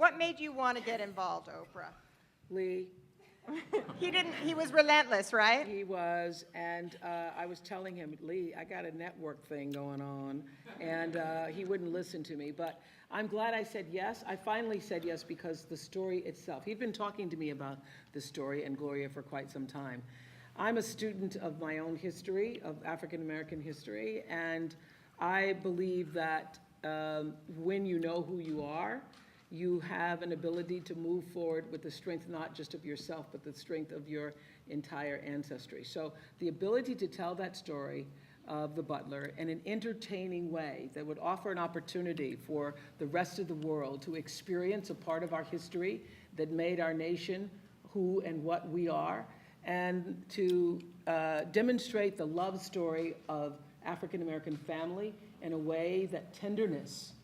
What made you want to get involved, Oprah? Lee, He was relentless, right? he was, and I was telling him, Lee, I got a network thing going on, and he wouldn't listen to me. But I'm glad I said yes. I finally said yes because the story itself. He'd been talking to me about the story and Gloria for quite some time. I'm a student of my own history, of African American history, and I believe that when you know who you are, you have an ability to move forward with the strength not just of yourself, but the strength of your entire ancestry. So the ability to tell that story of the Butler in an entertaining way that would offer an opportunity for the rest of the world to experience a part of our history that made our nation who and what we are, and to demonstrate the love story of African American family in a way that tenderness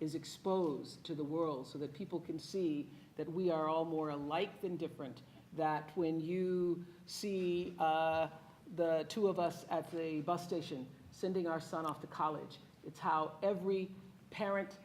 is exposed to the world so that people can see that we are all more alike than different, that when you see the two of us at the bus station sending our son off to college, it's how every parent,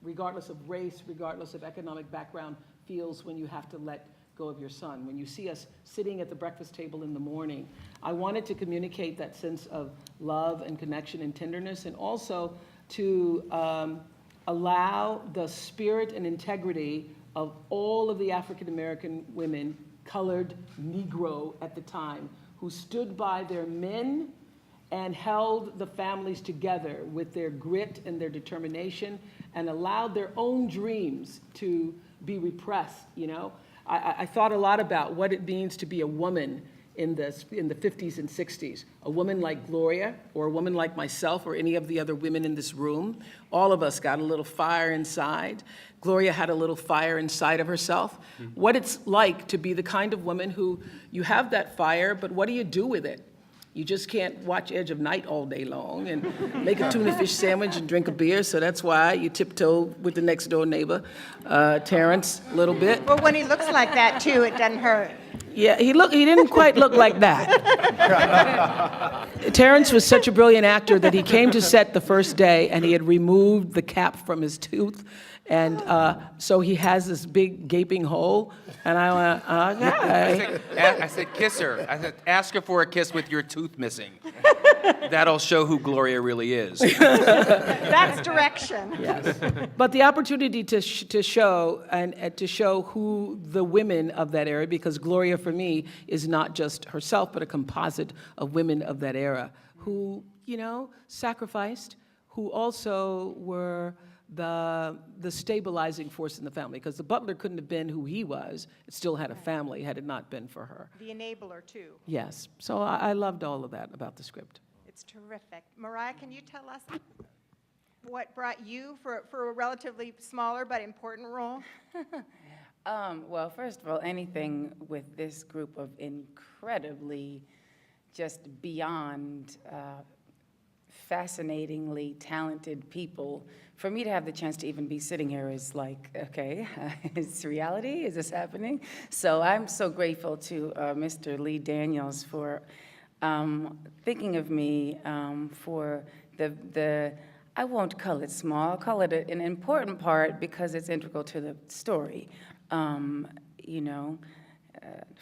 regardless of race, regardless of economic background, feels when you have to let go of your son. When you see us sitting at the breakfast table in the morning, I wanted to communicate that sense of love and connection and tenderness, and also to allow the spirit and integrity of all of the African American women, colored, Negro at the time, who stood by their men and held the families together with their grit and their determination and allowed their own dreams to be repressed, you know? I thought a lot about what it means to be a woman in the 50s and 60s. A woman like Gloria, or a woman like myself, or any of the other women in this room. All of us got a little fire inside. Gloria had a little fire inside of herself. What it's like to be the kind of woman who, you have that fire, but what do you do with it? You just can't watch Edge of Night all day long and make a tuna fish sandwich and drink a beer, so that's why you tiptoe with the next door neighbor, Terrence, a little bit. Well, when he looks like that too, it doesn't hurt. Yeah, he didn't quite look like that. Terrence was such a brilliant actor that he came to set the first day and he had removed the cap from his tooth. And so he has this big gaping hole, and I went, okay. I said, kiss her. I said, ask her for a kiss with your tooth missing. That'll show who Gloria really is. That's direction. Yes. But the opportunity to show to show who the women of that era, because Gloria for me is not just herself, but a composite of women of that era who, you know, sacrificed, who also were the stabilizing force in the family, because the Butler couldn't have been who he was. It still had a family had it not been for her. The enabler too. Yes, so I loved all of that about the script. It's terrific. Mariah, can you tell us what brought you for a relatively smaller but important role? Well, first of all, anything with this group of incredibly just beyond fascinatingly talented people, for me to have the chance to even be sitting here is like, okay, is this reality? Is this happening? So I'm so grateful to Mr. Lee Daniels for thinking of me for the I won't call it small, I'll call it an important part because it's integral to the story. You know,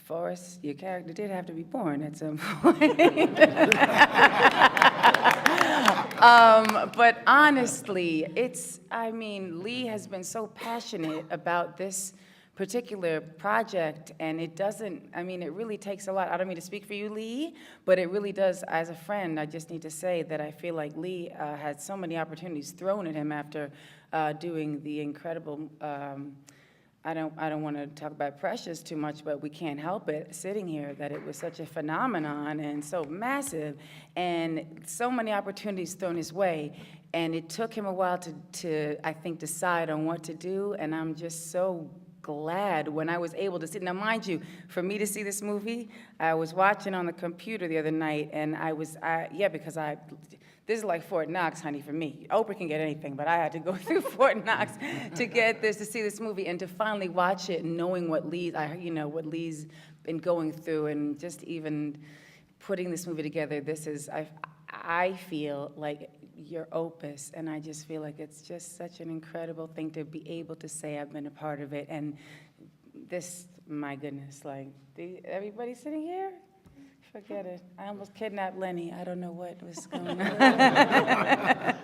Forrest, your character did have to be born at some point. But honestly, Lee has been so passionate about this particular project, and it really takes a lot. I don't mean to speak for you, Lee, but it really does. As a friend, I just need to say that I feel like Lee had so many opportunities thrown at him after doing the incredible, I don't want to talk about Precious too much, but we can't help it sitting here that it was such a phenomenon and so massive and so many opportunities thrown his way. And it took him a while to I think, decide on what to do. And I'm just so glad when I was able to see. Now, mind you, for me to see this movie, I was watching on the computer the other night, and because this is like Fort Knox, honey, for me. Oprah can get anything, but I had to go through Fort Knox to see this movie, and to finally watch it, knowing what Lee's been going through, and just even putting this movie together. I feel like your opus, and I just feel like it's just such an incredible thing to be able to say I've been a part of it. And this, my goodness, like, everybody sitting here? Forget it. I almost kidnapped Lenny. I don't know what was going on.